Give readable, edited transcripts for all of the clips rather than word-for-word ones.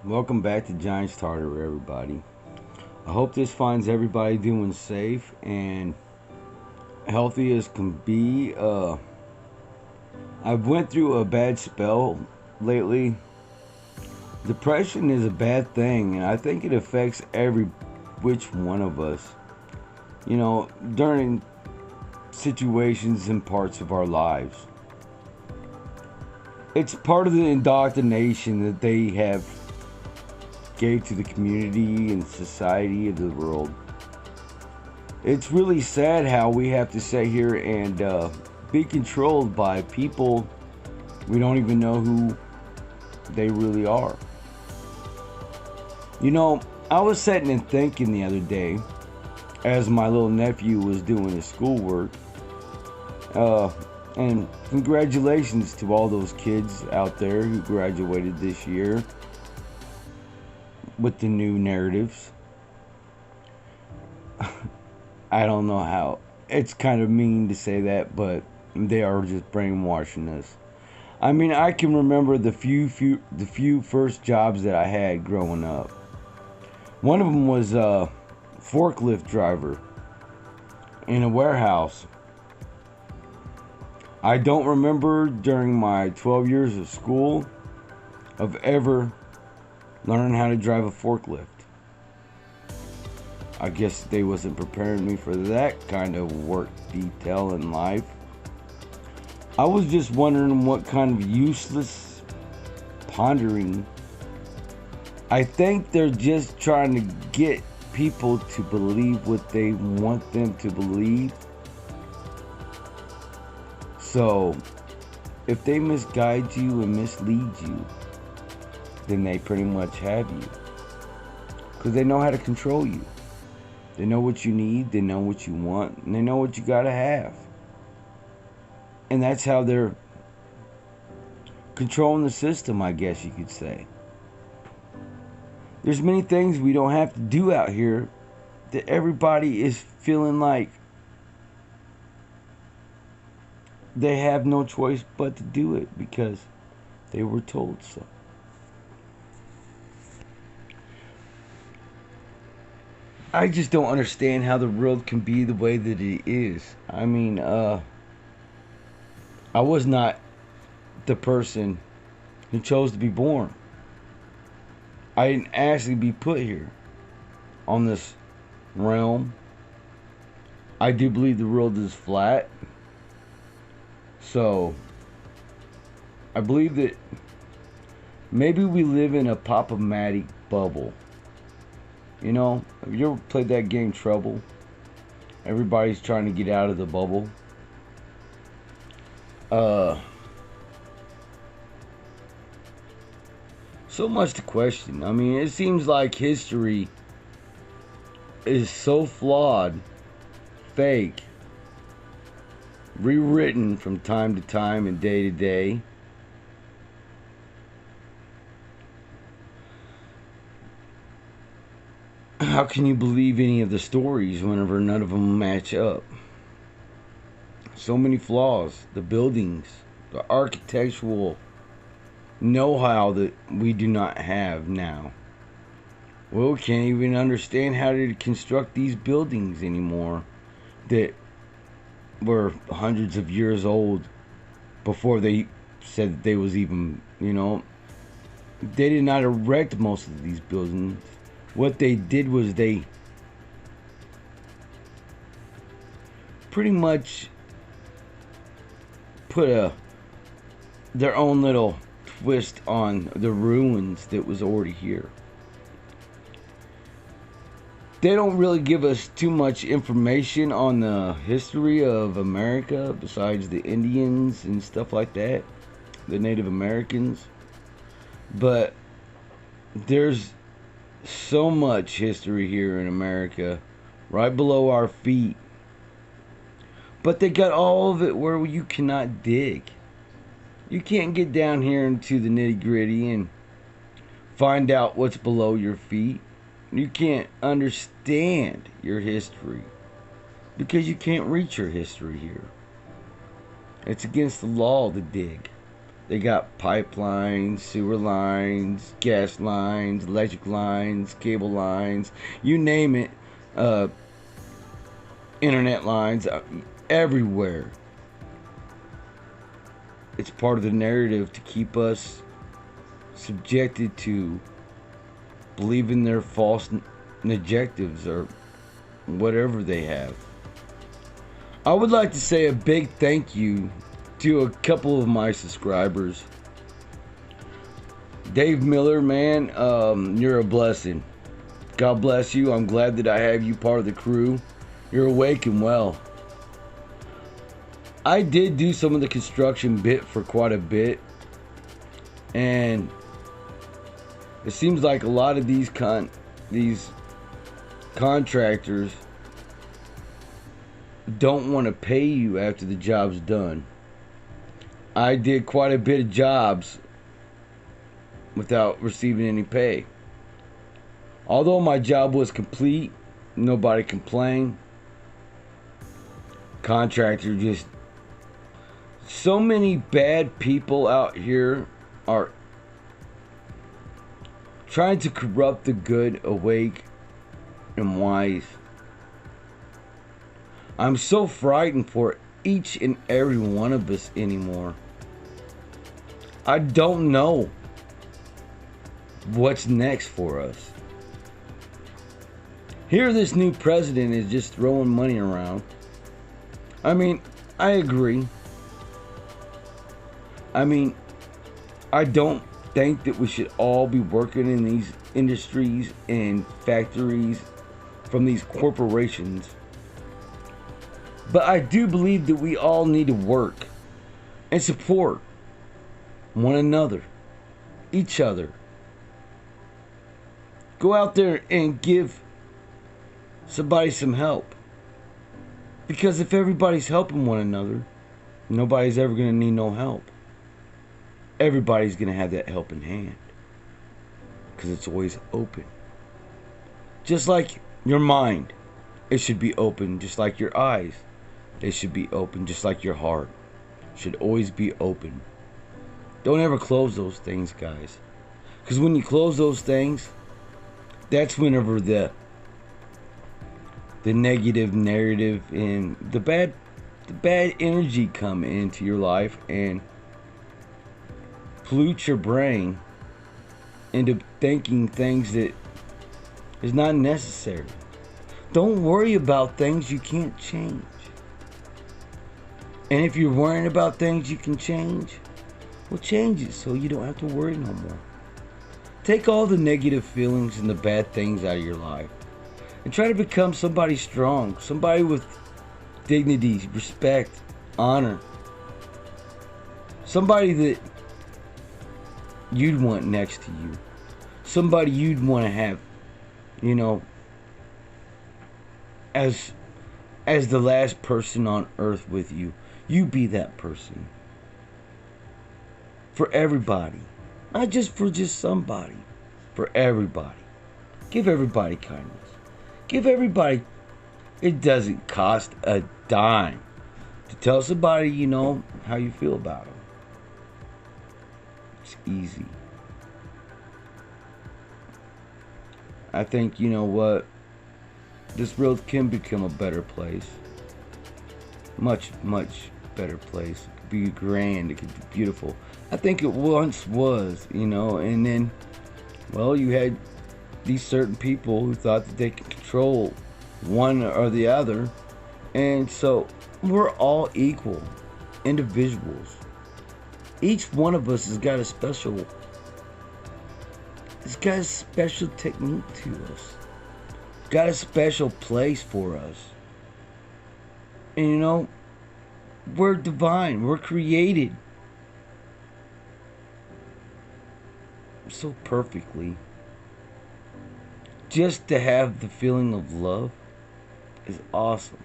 Welcome back to Giants Tartar, everybody. I hope this finds everybody doing safe and healthy as can be. I've went through a bad spell lately. Depression is a bad thing, and I think it affects every which one of us. During situations and parts of our lives. It's part of the indoctrination that they have gave to the community and society of the world. It's really sad how we have to sit here and be controlled by people we don't even know who they really are. I was sitting and thinking the other day as my little nephew was doing his schoolwork. And congratulations to all those kids out there who graduated this year with the new narratives. I don't know how. It's kind of mean to say that, but they are just brainwashing us. I mean, I can remember the few first jobs that I had growing up. One of them was a forklift driver in a warehouse. I don't remember during my 12 years of school of ever learning how to drive a forklift. I guess they wasn't preparing me for that kind of work detail in life. I was just wondering what kind of useless pondering. I think they're just trying to get people to believe what they want them to believe. So, if they misguide you and mislead you, then they pretty much have you. Because they know how to control you. They know what you need, they know what you want, and they know what you gotta have. And that's how they're controlling the system, I guess you could say. There's many things we don't have to do out here that everybody is feeling like they have no choice but to do it because they were told so. I just don't understand how the world can be the way that it is. I mean, I was not the person who chose to be born. I didn't actually be put here on this realm. I do believe the world is flat. So, I believe that maybe we live in a pop-o-matic bubble. Have you ever played that game Trouble? Everybody's trying to get out of the bubble. So much to question. I mean, it seems like history is so flawed, fake, rewritten from time to time and day to day. How can you believe any of the stories whenever none of them match up? So many flaws. The buildings, the architectural know-how that we do not have now. Well, we can't even understand how to construct these buildings anymore that were hundreds of years old before they said that they was even, they did not erect most of these buildings. What they did was they pretty much put their own little twist on the ruins that was already here. They don't really give us too much information on the history of America besides the Indians and stuff like that, the Native Americans. But there's so much history here in America right below our feet. But they got all of it where you cannot dig. You can't get down here into the nitty gritty and find out what's below your feet. You can't understand your history because you can't reach your history here. It's against the law to dig. They got pipelines, sewer lines, gas lines, electric lines, cable lines, you name it, uh, internet lines, everywhere. It's part of the narrative to keep us subjected to believing their false objectives or whatever they have. I would like to say a big thank you to a couple of my subscribers. Dave Miller, man, you're a blessing. God bless you. I'm glad that I have you part of the crew. You're awake and well. I did do some of the construction bit for quite a bit, and it seems like a lot of these contractors don't want to pay you after the job's done. I did quite a bit of jobs without receiving any pay. Although my job was complete, nobody complained. Contractor just... So many bad people out here are trying to corrupt the good, awake, and wise. I'm so frightened for each and every one of us anymore. I don't know what's next for us. Here, this new president is just throwing money around. I mean, I agree. I mean, I don't think that we should all be working in these industries and factories from these corporations. But I do believe that we all need to work and support one another, each other. Go out there and give somebody some help. Because if everybody's helping one another, nobody's ever going to need no help. Everybody's going to have that helping hand. Because it's always open. Just like your mind, it should be open. Just like your eyes, they should be open. Just like your heart should always be open. Don't ever close those things, guys. Because when you close those things, that's whenever the negative narrative and the bad energy come into your life and pollute your brain into thinking things that is not necessary. Don't worry about things you can't change. And if you're worrying about things you can change, well, change it so you don't have to worry no more. Take all the negative feelings and the bad things out of your life and try to become somebody strong, somebody with dignity, respect, honor. Somebody that you'd want next to you. Somebody you'd want to have, you know, as the last person on earth with you. You be that person. For everybody. Not just for just somebody. For everybody. Give everybody kindness. Give everybody... It doesn't cost a dime to tell somebody, you know, how you feel about them. It's easy. I think, you know what? This world can become a better place. Much, much better place. It could be grand. It could be beautiful. I think it once was, you know, and then, well, you had these certain people who thought that they could control one or the other, and so we're all equal individuals. Each one of us has got a special technique to us. Got a special place for us. And you know, we're divine. We're created so perfectly. Just to have the feeling of love is awesome.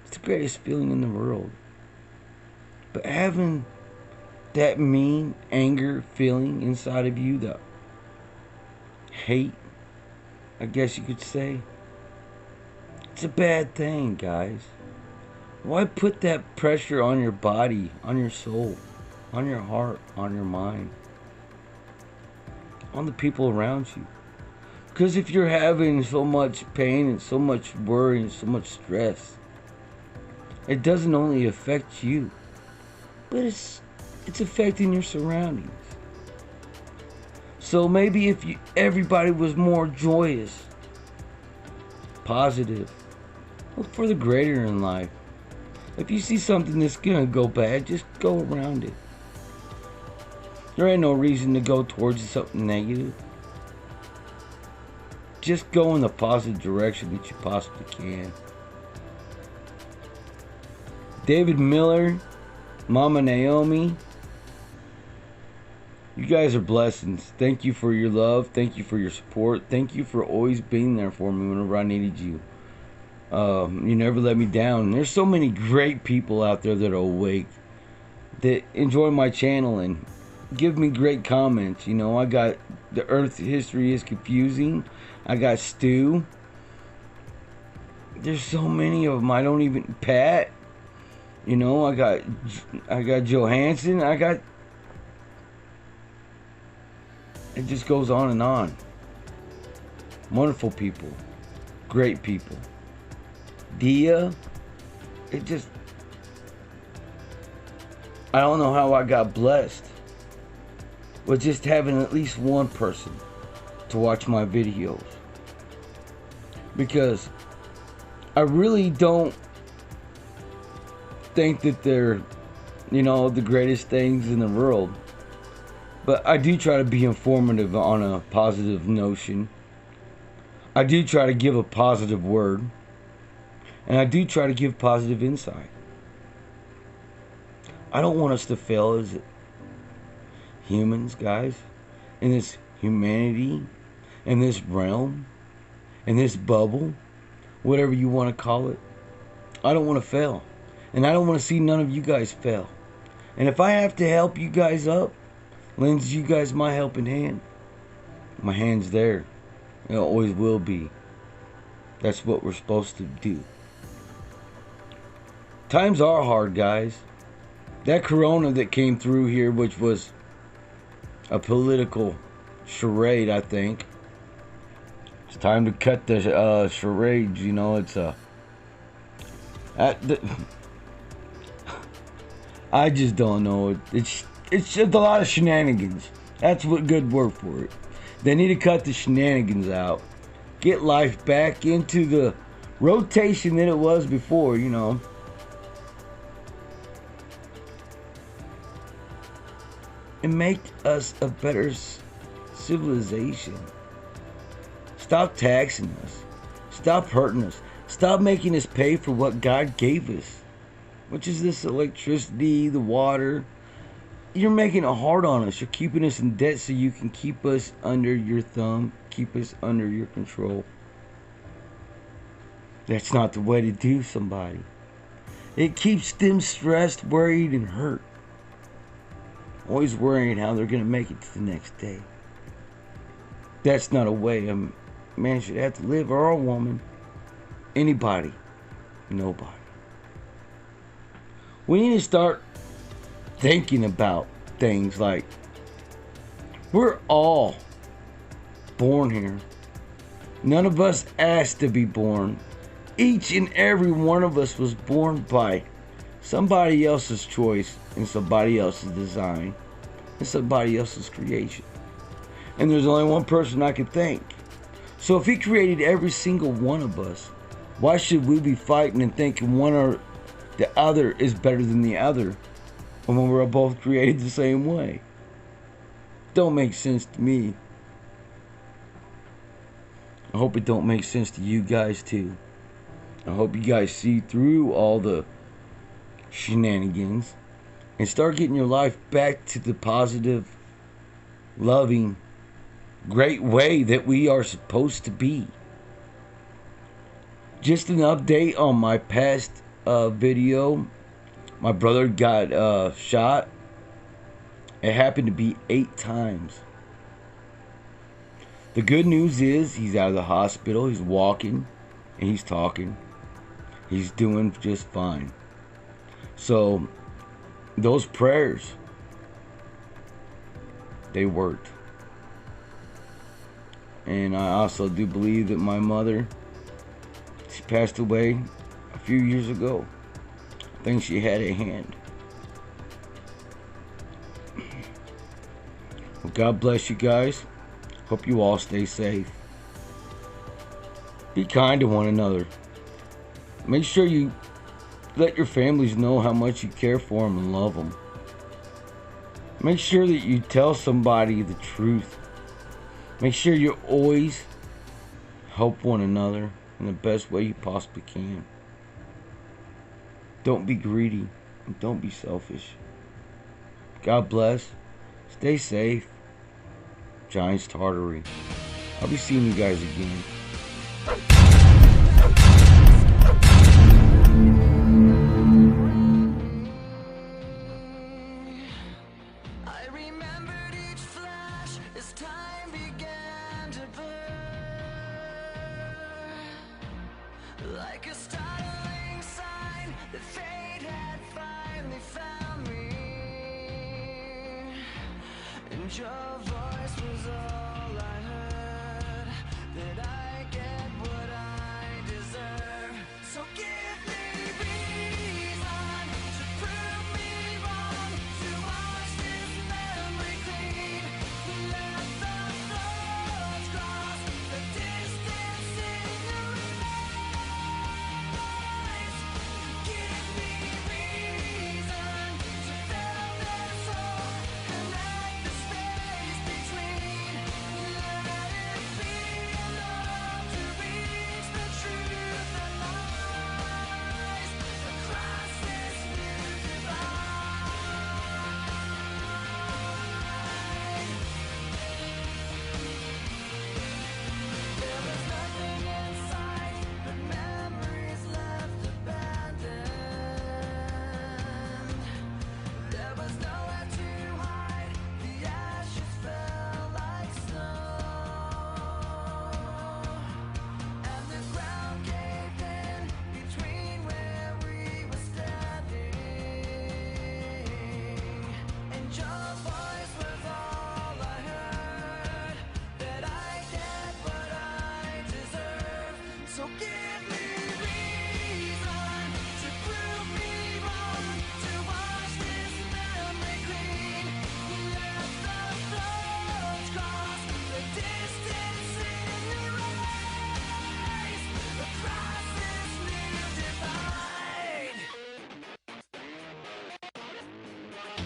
It's the greatest feeling in the world. But having that mean anger feeling inside of you, the hate, I guess you could say, it's a bad thing, guys. Why put that pressure on your body, on your soul? on your heart, on your mind, on the people around you. Because if you're having so much pain and so much worry and so much stress, it doesn't only affect you, but it's affecting your surroundings. So maybe if everybody was more joyous, positive, look for the greater in life. If you see something that's gonna go bad, just go around it. There ain't no reason to go towards something negative. Just go in the positive direction that you possibly can. David Miller, Mama Naomi, you guys are blessings. Thank you for your love. Thank you for your support. Thank you for always being there for me whenever I needed you. You never let me down. There's so many great people out there that are awake, that enjoy my channel and give me great comments. You know, I got The Earth History is Confusing. I got Stu. There's so many of them. I don't even... Pat. You know, I got Johansson. It just goes on and on. Wonderful people. Great people. Dia. It just... I don't know how I got blessed with just having at least one person to watch my videos. Because I really don't think that they're, you know, the greatest things in the world. But I do try to be informative on a positive notion. I do try to give a positive word. And I do try to give positive insight. I don't want us to fail as humans, guys. In this humanity, in this realm, in this bubble, whatever you want to call it. I don't want to fail. And I don't want to see none of you guys fail. And if I have to help you guys up, lend you guys my helping hand, my hand's there. It always will be. That's what we're supposed to do. Times are hard, guys. That corona that came through here, which was a political charade, I think. It's time to cut the charades, you know. It's I just don't know. It's just a lot of shenanigans. That's what good word for it. They need to cut the shenanigans out. Get life back into the rotation that it was before, you know. And make us a better civilization. Stop taxing us. Stop hurting us. Stop making us pay for what God gave us, which is this electricity, the water. You're making it hard on us. You're keeping us in debt so you can keep us under your thumb, keep us under your control. That's not the way to do somebody. It keeps them stressed, worried, and hurt. Always worrying how they're going to make it to the next day. That's not a way a man should have to live, or a woman. Anybody. Nobody. We need to start thinking about things like, we're all born here. None of us asked to be born. Each and every one of us was born by somebody else's choice and somebody else's design and somebody else's creation. And there's only one person I can thank. So if he created every single one of us, why should we be fighting and thinking one or the other is better than the other when we're both created the same way? Don't make sense to me. I hope it don't make sense to you guys too. I hope you guys see through all the shenanigans and start getting your life back to the positive, loving, great way that we are supposed to be. Just an update on my past video. My brother got shot. It happened to be 8 times. The good news is he's out of the hospital. He's walking and he's talking. He's doing just fine. So those prayers they worked. And I also do believe that my mother, she passed away a few years ago. I think she had a hand. Well, God bless you guys. Hope you all stay safe. Be kind to one another. Make sure you let your families know how much you care for them and love them. Make sure that you tell somebody the truth. Make sure you always help one another in the best way you possibly can. Don't be greedy and don't be selfish. God bless. Stay safe. Giants Tartary. I'll be seeing you guys again. I remembered each flash as time began to blur, like a startling sign that fate had finally found me, and your voice was all